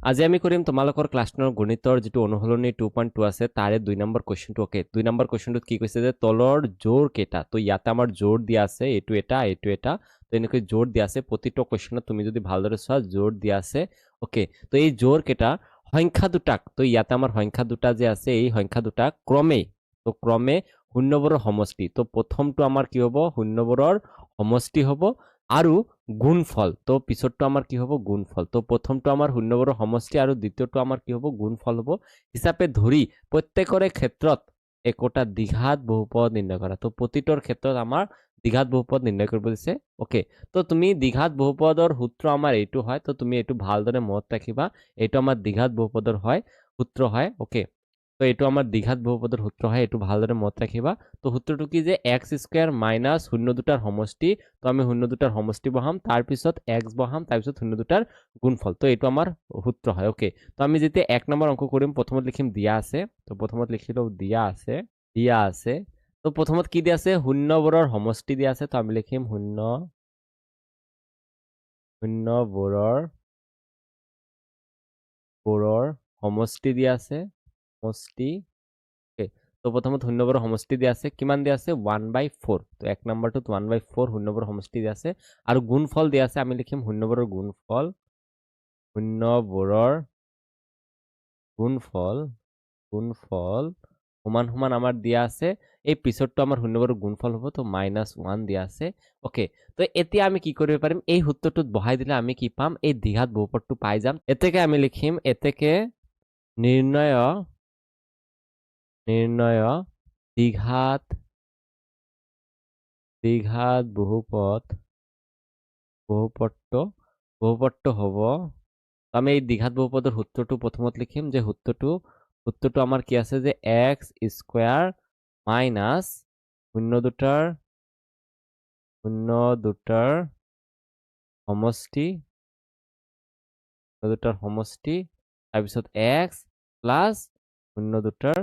আজি আমি কৰিম তোমালোকৰ ক্লাছ 9 গণিতৰ যিটো অনুশীলনী 2.2 আছে তাৰে 2 নম্বৰ কোৱেশ্চনটো ওকে 2 নম্বৰ কোৱেশ্চনটোত কি কৈছে যে তলৰ জোৰ কেইটা তো ইয়াতে আমাৰ জোৰ দিয়া আছে এইটো এটা তো এনেকৈ জোৰ দিয়া আছে প্ৰতিটো কোৱেশ্চনত তুমি যদি ভালদৰে চোৱা জোৰ দিয়া আছে ওকে তো এই জোৰ কেইটা সংখ্যা দুটাক তো ইয়াতে আমাৰ সংখ্যা দুটা যে আছে এই সংখ্যা দুটা ক্ৰমে শূন্যবোৰৰ সমষ্টি তো প্ৰথমটো আমাৰ কি হ'ব শূন্যবোৰৰ সমষ্টি হ'ব আৰু গুণফল তো পিছৰটো আমাৰ কি হ'ব গুণফল তো প্ৰথমটো আমাৰ শূন্যবোৰৰ সমষ্টি আৰু দ্বিতীয়টো আমাৰ কি হ'ব গুণফল হ'ব হিচাপে ধৰি প্ৰত্যেকৰে ক্ষেত্ৰত একোটা দ্বিঘাত বহুপদ নিৰ্ণয় কৰা তো প্ৰতিটোৰ ক্ষেত্ৰত আমাৰ দ্বিঘাত বহুপদ নিৰ্ণয় কৰিব দিছে ওকে তো তুমি দ্বিঘাত বহুপদৰ সূত্ৰ আমাৰ এইটো হয় তো তুমি এইটো ভালদৰে মনত ৰাখিবা এইটো আমাৰ দ্বিঘাত বহুপদৰ হয় সূত্ৰ হয় ওকে তো এইটো আমাৰ দ্বিঘাত বহুপদৰ সূত্ৰ হয় এইটো ভালদৰে মনত ৰাখিবা তো সূত্ৰটো কি যে x স্কয়াৰ মাইনাস শূন্য দুটাৰ সমষ্টি তো আমি শূন্য দুটাৰ সমষ্টি বহাম তাৰ পিছত x বহাম তাৰ পিছত শূন্য দুটাৰ গুণফল তো এইটো আমাৰ সূত্ৰ হয় ওকে তো আমি যেতিয়া 1 নম্বৰ অংক কৰিম প্ৰথমত লিখিম দিয়া আছে তো প্ৰথমত লিখিলো দিয়া আছে তো প্ৰথমত কি দিয়া আছে শূন্যবোৰৰ সমষ্টি দিয়া আছে তো আমি লিখিম শূন্যবোৰৰ সমষ্টি দিয়া আছে সমষ্টি ওকে তো প্ৰথমত শূন্যবোৰৰ সমষ্টি দিয়া আছে কিমান দিয়া আছে 1/4 তো 1 নম্বৰটোত 1/4 শূন্যবোৰৰ সমষ্টি দিয়া আছে আৰু গুণফল দিয়া আছে আমি লিখিম শূন্যবোৰৰ গুণফল সমান সমান আমাৰ দিয়া আছে এই পিছৰটো আমাৰ শূন্যবোৰৰ গুণফল হ'ব তো -1 দিয়া আছে ওকে তো এতিয়া আমি কি কৰিব পাৰিম এই সূত্ৰটোত বহাই দিলে আমি কি পাম এই দ্বিঘাত বহুপদটো পাই যাম এতেকে আমি লিখিম এতেকে নিৰ্ণয় দ্বিঘাত বহুপদটো হ'ব আমি এই দ্বিঘাত বহুপদৰ সূত্ৰটো প্ৰথমত লিখিম যে সূত্ৰটো আমাৰ কি আছে যে x স্কয়াৰ মাইনাস শূন্য দুটাৰ সমষ্টি তাৰপিছত x প্লাস শূন্য দুটাৰ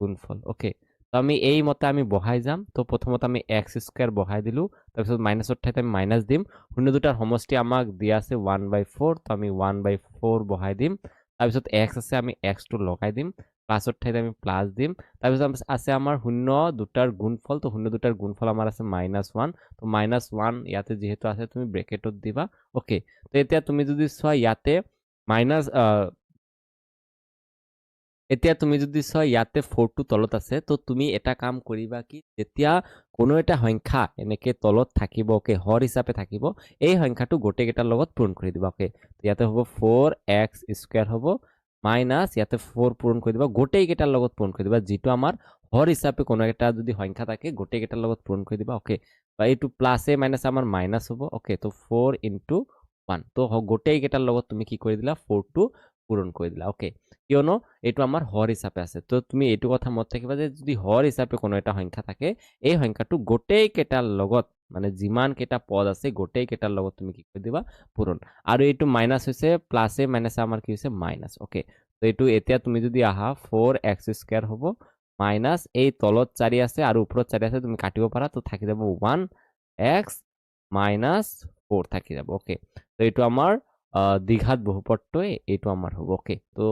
গুণফল ওকে তো আমি এই মতে আমি বহাই যাম তো প্ৰথমত আমি x স্কয়াৰ বহাই দিলো তাৰপিছত মাইনাসৰ ঠাইত আমি মাইনাস দিম শূন্য দুটাৰ সমষ্টি আমাক দিয়া আছে 1/4 তো আমি 1/4 বহাই দিম তাৰপিছত x আছে আমি x টো লগাই দিম প্লাসৰ ঠাইত আমি প্লাস দিম তাৰপিছত আছে আমাৰ শূন্য দুটাৰ গুণফল তো শূন্য দুটাৰ গুণফল আমাৰ আছে -1 তো -1 ইয়াতে যেহেতু আছে তুমি ব্ৰেকেটত দিবা ওকে তো এতিয়া তুমি যদি চোৱা ইয়াতে মাইনাস এতিয়া তুমি যদি চোৱা ইয়াতে 4 টো তলত আছে তো তুমি এটা কাম কৰিবা কি যেতিয়া কোনো এটা সংখ্যা এনেকে তলত থাকিব ওকে হৰ হিচাপে থাকিব এই সংখ্যাটো গোটেই কেইটাৰ লগত পূৰণ কৰি দিবা ওকে তো ইয়াতে হ'ব 4x স্কয়াৰ হ'ব মাইনাস ইয়াতে 4 পূৰণ কৰি দিবা গোটেই কেইটাৰ লগত পূৰণ কৰি দিবা যেটো আমাৰ হৰ হিচাপে কোনো এটা যদি সংখ্যা থাকে গোটেই কেইটাৰ লগত পূৰণ কৰি দিবা ওকে বা এইটো প্লাসে মাইনাস আমাৰ মাইনাস হ'ব ওকে তো 4 * 1 তো গোটেই কেইটাৰ লগত তুমি কি কৰি দিলা 4 টো পূৰণ কৰি দিলা ওকে কিয়নো এইটো আমাৰ হৰ হিচাপে আছে তো তুমি এইটো কথা মনত ৰাখিবা যে যদি হৰ হিচাপে কোনো এটা সংখ্যা থাকে এই সংখ্যাটো গোটেই কেইটাৰ লগত মানে যিমান কেইটা পদ আছে গোটেই কেইটাৰ লগত তুমি কি কৰি দিবা পূৰণ আৰু এইটো মাইনাস হৈছে প্লাসে মাইনাসে আমাৰ কি হৈছে মাইনাস ওকে তো এইটো এতিয়া তুমি যদি আহা 4x স্কয়ার হ'ব মাইনাস এই তলত 4 আছে আৰু ওপৰত 4 আছে তুমি কাটিব পাৰা তো থাকি যাব 1x - 4 থাকি যাব ওকে তো এইটো আমাৰ দ্বিঘাত বহুপদটোৱে এইটো আমাৰ হ'ব ওকে তো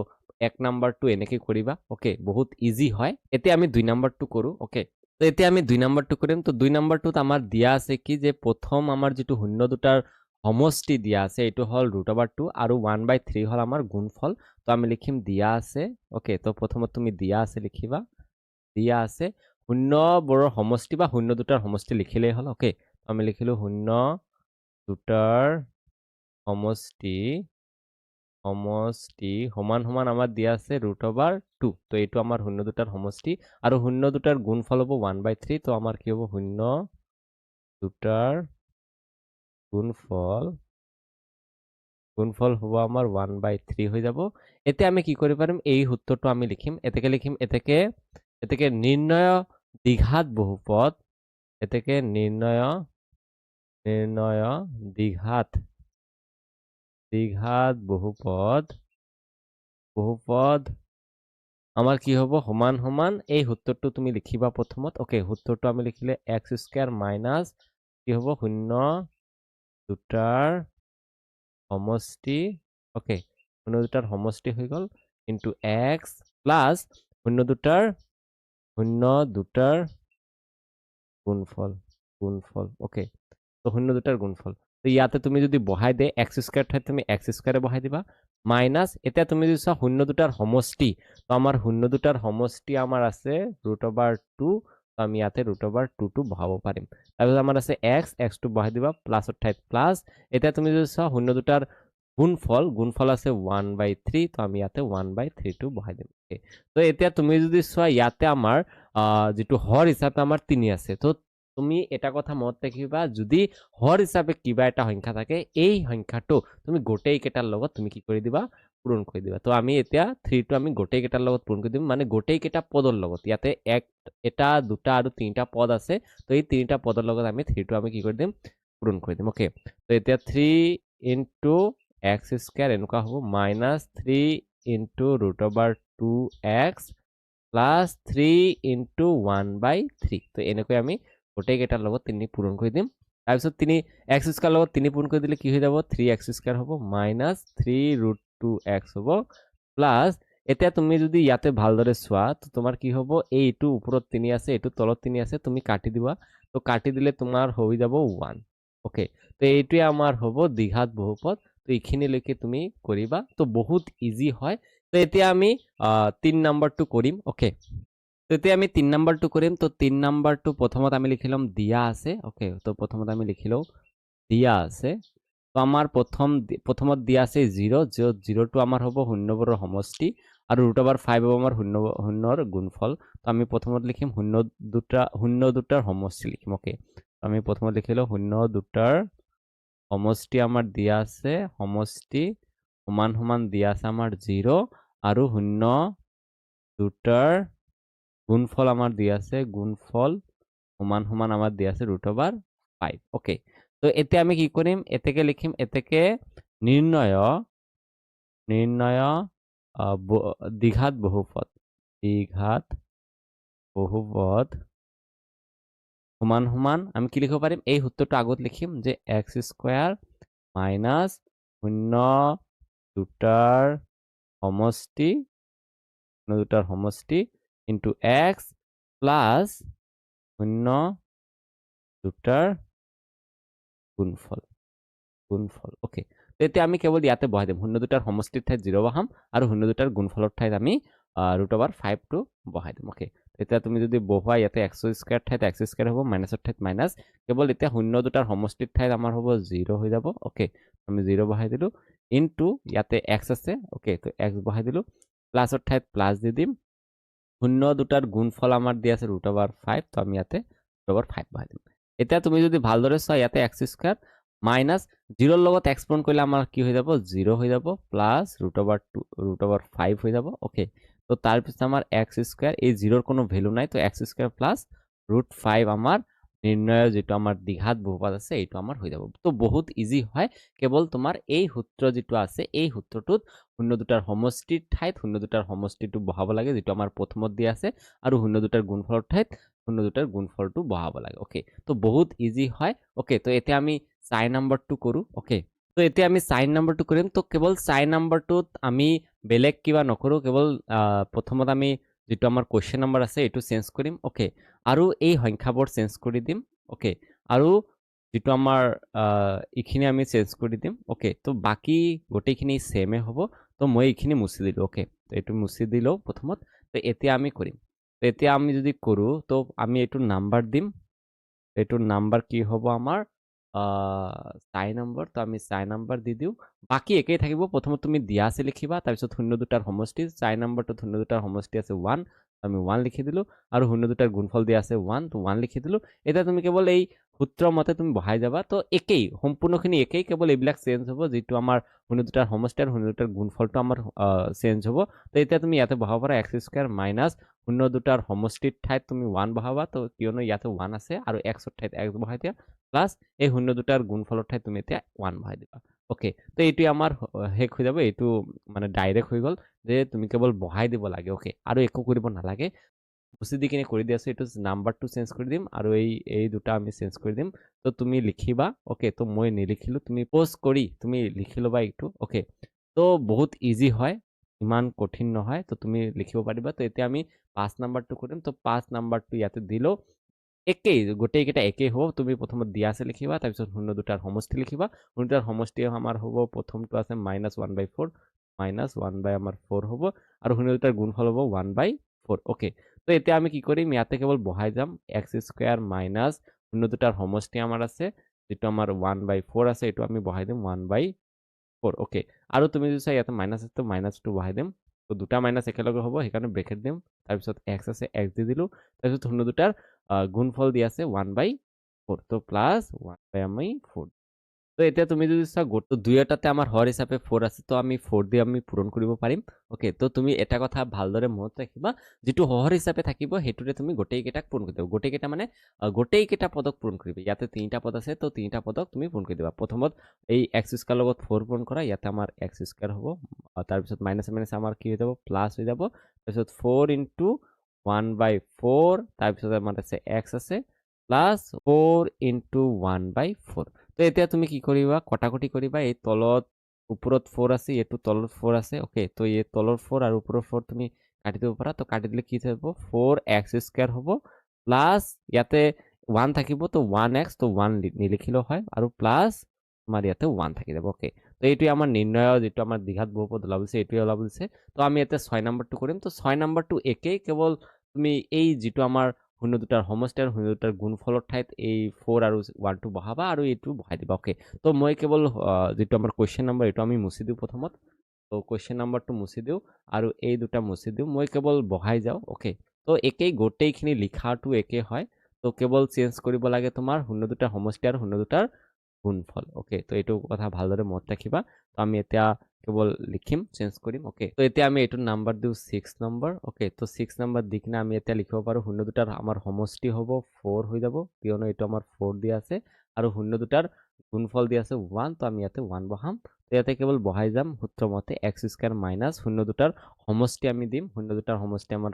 1 নাম্বাৰটো এনেকৈ কৰিবা ওকে বহুত ইজি হয় এতিয়া আমি 2 নাম্বাৰটো কৰো ওকে তো এতিয়া আমি 2 নাম্বাৰটো কৰিম তো 2 নাম্বাৰটোত আমাৰ দিয়া আছে কি যে প্ৰথম আমাৰ যেটো শূন্য দুটাৰ সমষ্টি দিয়া আছে এইটো হল √2 আৰু 1/3 হল আমাৰ গুণফল তো আমি লিখিম দিয়া আছে ওকে তো প্ৰথমত তুমি দিয়া আছে লিখিবা দিয়া আছে শূন্যবোৰৰ সমষ্টি বা শূন্য দুটাৰ সমষ্টি লিখিলেই হল ওকে আমি লিখিলো শূন্য দুটাৰ সমষ্টি সমান সমান আমাৰ দিয়া আছে √2 তো এইটো আমাৰ শূন্য দুটাৰ সমষ্টি আৰু শূন্য দুটাৰ গুণফল হ'ব 1/3 তো আমাৰ কি হ'ব শূন্য দুটাৰ গুণফল হ'ব আমাৰ 1/3 হৈ যাব এতিয়া আমি কি কৰিব পাৰিম এই সূত্ৰটো আমি লিখিম এতেকে নিৰ্ণয় দ্বিঘাত বহুপদ এতেকে নিৰ্ণয় দ্বিঘাত বহুপদ আমাৰ কি হ'ব সমান সমান এই সূত্ৰটো তুমি লিখিবা প্ৰথমত ওকে সূত্ৰটো আমি লিখিলে x স্কয়াৰ মাইনাস কি হ'ব 0 দুটাৰ সমষ্টি ওকে শূন্য দুটাৰ সমষ্টি হৈ গ'ল ইনটু এক্স প্লাস শূন্য দুটাৰ গুণফল ওকে তো শূন্য দুটাৰ গুণফল তো ইয়াতে তুমি যদি বহাই দে এক্স স্কোয়ার ঠাইত তুমি এক্স স্কোয়ারে বহাই দিবা মাইনাস এতিয়া তুমি যদি চোৱা শূন্য দুটাৰ সমষ্টি তো আমাৰ শূন্য দুটাৰ সমষ্টি আমাৰ আছে √2 তো আমি ইয়াতে √2 টো বহাব পাৰিম তাৰপিছত আমাৰ আছে এক্স টো বহাই দিবা প্লাছৰ ঠাইত প্লাছ এতিয়া তুমি যদি চোৱা শূন্য দুটাৰ গুণফল আছে 1/3 তো আমি ইয়াতে 1/3 টো বহাই দিম তো এতিয়া তুমি যদি চোৱা ইয়াতে আমাৰ যেটো হৰ হিচাপে আমাৰ 3 আছে তো তুমি এটা কথা মনত ৰাখিবা যদি হৰ হিচাপে কিবা এটা সংখ্যা থাকে এই সংখ্যাটো তুমি গোটেই কেইটাৰ লগত তুমি কি কৰি দিবা পূৰণ কৰি দিবা তো আমি এতিয়া 3 টো আমি গোটেই কেইটাৰ লগত পূৰণ কৰি দিম মানে গোটেই কেইটা পদৰ লগত ইয়াতে এটা দুটা আৰু তিনিটা পদ আছে তো এই তিনিটা পদৰ লগত আমি 3 টো আমি কি কৰি দিম পূৰণ কৰি দিম ওকে তো এতিয়া 3 ইনটু এক্স স্কয়াৰ এনেকুৱা হ'ব -3 ইনটু √2x প্লাস 3 ইনটু 1/3 তো এনেকৈ আমি গোটেই কেইটাৰ লগত 3 পূৰণ কৰি দিম তাৰপিছত 3 x স্কয়াৰ লগত 3 পূৰণ কৰি দিলে কি হৈ যাব 3x স্কয়াৰ হ'ব -3 √2x হ'ব প্লাস এতিয়া তুমি যদি ইয়াতে ভালদৰে চোৱা তো তোমাৰ কি হ'ব এইটো ওপৰত 3 আছে এইটো তলত 3 আছে তুমি কাটি দিবা তো কাটি দিলে তোমাৰ হৈ যাব 1 ওকে তো এইটোৱে আমাৰ হ'ব দ্বিঘাত বহুপদ তো এইখিনিলৈকে তুমি কৰিবা তো বহুত ইজি হয় তো এতিয়া আমি 3 নাম্বাৰটো কৰিম ওকে তো এতিয়া আমি 3 নাম্বাৰটো কৰিম তো 3 নাম্বাৰটো প্ৰথমত আমি লিখিলম দিয়া আছে ওকে তো প্ৰথমত আমি লিখিলো দিয়া আছে তো আমাৰ প্ৰথমত দিয়া আছে 0 0 টো আমাৰ হ'ব শূন্যবোৰৰ সমষ্টি আৰু √5 হ'ব আমাৰ শূন্যৰ গুণফল তো আমি প্ৰথমত লিখিম শূন্য দুটাৰ সমষ্টি লিখিম ওকে আমি প্ৰথমত লিখিলো শূন্য দুটাৰ সমষ্টি আমাৰ দিয়া আছে সমষ্টি সমান সমান দিয়া আছে আমাৰ 0 আৰু শূন্য দুটাৰ গুণফল আমাৰ দিয়া আছে গুণফল সমান সমান আমাৰ দিয়া আছে √5 ওকে তো এতিয়া আমি কি কৰিম এতেকে লিখিম এতেকে নিৰ্ণয় দ্বিঘাত বহুপদ সমান সমান আমি কি লিখিব পাৰিম এই সূত্ৰটো আগত লিখিম যে x স্কয়াৰ মাইনাস শূন্য দুটাৰ সমষ্টি ইনটু x প্লাস শূন্য দুটাৰ গুণফল ওকে তো এতিয়া আমি কেৱল ইয়াতে বহাই দিম শূন্য দুটাৰ সমষ্টিৰ ঠাইত 0 বহাম আৰু শূন্য দুটাৰ গুণফলৰ ঠাইত আমি √5 টো বহাই দিম ওকে এতিয়া তুমি যদি বহোৱা ইয়াতে x স্কয়াৰ ঠাইত x স্কয়াৰ হ'ব মাইনাসৰ ঠাইত মাইনাস কেৱল এতিয়া শূন্য দুটাৰ সমষ্টিৰ ঠাইত আমাৰ হ'ব 0 হৈ যাব ওকে আমি 0 বহাই দিলো ইনটু ইয়াতে x আছে ওকে তো x বহাই দিলো প্লাসৰ ঠাইত প্লাস দি দিম শূন্য দুটাৰ গুণফল আমাৰ দিয়া আছে √5 তো আমি ইয়াতে √5 বহাই দিম এতিয়া তুমি যদি ভালদৰে চোৱা ইয়াতে x স্কয়াৰ মাইনাস 0 লগত x পূৰণ কৰিলে আমাৰ কি হৈ যাব 0 হৈ যাব প্লাস √5 হৈ যাব ওকে তো তাৰ পিছত আমাৰ x স্কয়াৰ এই 0 ৰ কোনো ভ্যালু নাই তো x স্কয়াৰ প্লাস √5 আমাৰ নিৰ্ণয়ৰ যেটো আমাৰ দ্বিঘাত বহুপদ আছে এইটো আমাৰ হৈ যাব তো বহুত ইজি হয় কেৱল তোমাৰ এই সূত্ৰ যেটো আছে এই সূত্ৰটোত শূন্য দুটাৰ সমষ্টিৰ ঠাইত শূন্য দুটাৰ সমষ্টিটো বহাব লাগে যেটো আমাৰ প্ৰথমত দিয়া আছে আৰু শূন্য দুটাৰ গুণফলৰ ঠাইত শূন্য দুটাৰ গুণফলটো বহাব লাগে ওকে তো বহুত ইজি হয় ওকে তো এতিয়া আমি সাইন নাম্বাৰটো কৰো ওকে তো এতিয়া আমি সাইন নাম্বাৰটো কৰিম তো কেৱল সাইন নাম্বাৰটোত আমি বেলেগ কিবা নকৰো কেৱল প্ৰথমত আমি যেটো আমাৰ কোৱেশ্চন নাম্বাৰ আছে এটো চেঞ্জ কৰিম ওকে আৰু এই সংখ্যাবোৰ চেঞ্জ কৰি দিম ওকে আৰু যেটো আমাৰ ইখিনি আমি চেঞ্জ কৰি দিম ওকে তো বাকি গোটেইখিনি সেমে হ'ব তো মই ইখিনি মুছি দিলো ওকে তো এটো মুছি দিলো প্ৰথমত তো এতিয়া আমি কৰিম তো এতিয়া আমি যদি কৰো তো আমি এটো নাম্বাৰ দিম এটোৰ নাম্বাৰ কি হ'ব আমাৰ সাইন নাম্বাৰ তো আমি সাইন নাম্বাৰ দি দিও বাকি একেই থাকিব প্ৰথমত তুমি দিয়া আছে লিখিবা তাৰ পিছত শূন্য দুটাৰ সমষ্টি সাইন নাম্বাৰটো শূন্য দুটাৰ সমষ্টি আছে 1 আমি 1 লিখি দিলো আৰু শূন্য দুটাৰ গুণফল দিয়া আছে 1 তো 1 লিখি দিলো এটা তুমি কেৱল এই সূত্ৰ মতে তুমি বহাই যাবা তো একেই সম্পূৰ্ণখিনি একেই কেৱল এইবিলাক চেঞ্জ হ'ব যেটো আমাৰ শূন্য দুটাৰ সমষ্টি আৰু শূন্য দুটাৰ গুণফলটো আমাৰ চেঞ্জ হ'ব তো এতিয়া তুমি ইয়াতে বহাব পাৰা x স্কয়াৰ মাইনাস শূন্য দুটাৰ সমষ্টিৰ ঠাইত তুমি 1 বহাবা তো কিয়নো ইয়াতে 1 আছে আৰু x ৰ ঠাইত x বহাই দিয়া প্লাস এই শূন্য দুটাৰ গুণফলৰ ঠাইত তুমি এতিয়া 1 বহাই দিবা ওকে তো এইটো আমাৰ হেক হৈ যাব এইটো মানে ডাইৰেক্ট হৈ গল যে তুমি কেৱল বহাই দিব লাগে ওকে আৰু একো কৰিব নালাগে মুছি দি কিনে কৰি দি আছো এইটো নাম্বাৰটো চেঞ্জ কৰি দিম আৰু এই দুটা আমি চেঞ্জ কৰি দিম তো তুমি লিখিবা ওকে তো মই নিলিখিলো তুমি পোজ কৰি তুমি লিখি ল'বা এইটো ওকে তো বহুত ইজি হয় ইমান কঠিন নহয় তো তুমি লিখিব পাৰিবা তো এতিয়া আমি 5 নাম্বাৰটো কৰিম তো 5 নাম্বাৰটো ইয়াতে দিলো একেই গোটেইকেইটা একেই হ'ব তুমি প্ৰথমত দিয়া আছে লিখিবা তাৰপিছত শূন্য দুটাৰ সমষ্টি লিখিবা শূন্য দুটাৰ সমষ্টি আমাৰ হ'ব প্ৰথমটো আছে -1/4 -1 আমাৰ 4 হ'ব আৰু শূন্য দুটাৰ গুণফল হ'ব 1/4 ওকে তো এতিয়া আমি কি কৰিম ইয়াতে কেৱল বহাই যাম x² মাইনাছ শূন্য দুটাৰ সমষ্টি আমাৰ আছে যেটো আমাৰ 1/4 আছে এটো আমি বহাই দিম 1/4 ওকে আৰু তুমি যদি চাই ইয়াতে মাইনাছ আছে তো মাইনাছটো বহাই দিম তো দুটা মাইনাছ একেলগে হ'ব সেইকাৰণে ব্ৰেকেট দিম তাৰপিছত x আছে x দি দিলো তাৰপিছত শূন্য দুটাৰ গুণফল দি আছে 1/4 তো প্লাস 1/4 তো এতিয়া তুমি যদি চা গোটো দুইটাতে আমাৰ হৰ হিচাপে 4 আছে তো আমি 4 দি আমি পূৰণ কৰিব পাৰিম ওকে তো তুমি এটা কথা ভালদৰে মনত ৰাখিবা যেটো হৰ হিচাপে থাকিব হেতুৰে তুমি গোটেই কেইটাক পূৰণ কৰি দিবা গোটেই কেইটা মানে গোটেই কেইটা পদক পূৰণ কৰিবা ইয়াতে তিনিটা পদ আছে তো তিনিটা পদক তুমি পূৰণ কৰি দিবা প্ৰথমত এই x² লগত 4 পূৰণ কৰা ইয়াতে আমাৰ x² হ'ব তাৰ পিছত মাইনাস মাইনাস আমাৰ কি হৈ যাব প্লাস হৈ যাব তাৰপিছত 4 * 1/4 তাৰ পিছত আমাৰ আছে x আছে প্লাস 4 * 1/4 তো এতিয়া তুমি কি কৰিবা কটাকটি কৰিবা এই তলত ওপৰত 4 আছে এটো তলত 4 আছে ওকে তো এই তলৰ 4 আৰু ওপৰৰ 4 তুমি কাটি দিব পাৰা তো কাটি দিলে কি হ'ব 4x² হ'ব প্লাস ইয়াতে 1 থাকিব তো 1x তো 1 নিলিখিলেও হয় আৰু প্লাস আমাৰ ইয়াতে 1 থাকি যাব ওকে তো এইটোই আমাৰ নিৰ্ণয় যেটো আমাৰ দ্বিঘাত বহুপদ ওলাবছে এইটোই ওলাবছে তো আমি ইয়াতে 6 নম্বৰটো কৰিম তো 6 নম্বৰটো একেই কেৱল তুমি এই যেটো আমাৰ শূন্য দুটাৰ সমষ্টি আৰু শূন্য দুটাৰ গুণফলৰ ঠাইত এই 4 আৰু 1 টো বহাবা আৰু এইটো বহাই দিবা ওকে তো মই কেৱল যেটো আমাৰ কোৱেশ্চন নম্বৰ এটো আমি মুছি দিও প্ৰথমত তো কোৱেশ্চন নম্বৰটো মুছি দিও আৰু এই দুটা মুছি দিও মই কেৱল বহাই যাও ওকে তো একেই গোটেইখিনি লিখাটো একে হয় তো কেৱল চেঞ্জ কৰিব লাগে তোমাৰ শূন্য দুটাৰ সমষ্টি আৰু শূন্য দুটাৰ গুণফল ওকে তো এইটো কথা ভালদৰে মনত ৰাখিবা তো আমি এতিয়া কেৱল লিখিম চেঞ্জ কৰিম ওকে তো এতিয়া আমি এইটো নাম্বাৰ দিও 6 নম্বৰ ওকে তো 6 নম্বৰ দি কিনে আমি এতিয়া লিখিব পাৰো শূন্য দুটাৰ আমাৰ সমষ্টি হ'ব 4 হৈ যাব কিয়নো এইটো আমাৰ 4 দিয়া আছে আৰু শূন্য দুটাৰ গুণফল দি আছে 1 তো আমি ইয়াতে 1 বহাম তো ইয়াতে কেৱল বহাই যাম সূত্ৰ মতে x² মাইনাস শূন্য দুটাৰ সমষ্টি আমি দিম শূন্য দুটাৰ সমষ্টি আমাৰ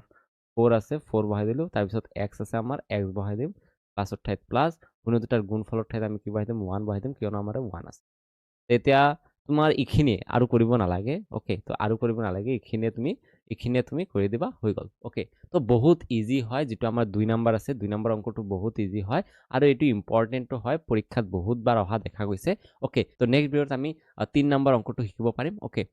4 আছে 4 বহাই দিলো তাৰ পিছত x আছে আমাৰ x বহাই দিম প্লাসৰ ঠাইত প্লাস শূন্য দুটাৰ গুণফলৰ ঠাইত আমি কি বহাই দিম 1 বহাই দিম কিয়নো আমাৰ 1 আছে এতিয়া তোমাৰ ইখিনি আৰু কৰিব নালাগে ওকে তো আৰু কৰিব নালাগে ইখিনিয়ে তুমি কৰি দিবা হৈ গল ওকে তো বহুত ইজি হয় যেটো আমাৰ 2 নম্বৰ আছে 2 নম্বৰ অংকটো বহুত ইজি হয় আৰু এটো ইম্পৰ্টেন্টটো হয় পৰীক্ষাত বহুত বাৰ অহা দেখা গৈছে ওকে তো নেক্সট ভিডিওত আমি 3 নম্বৰ অংকটো শিকিব পাৰিম ওকে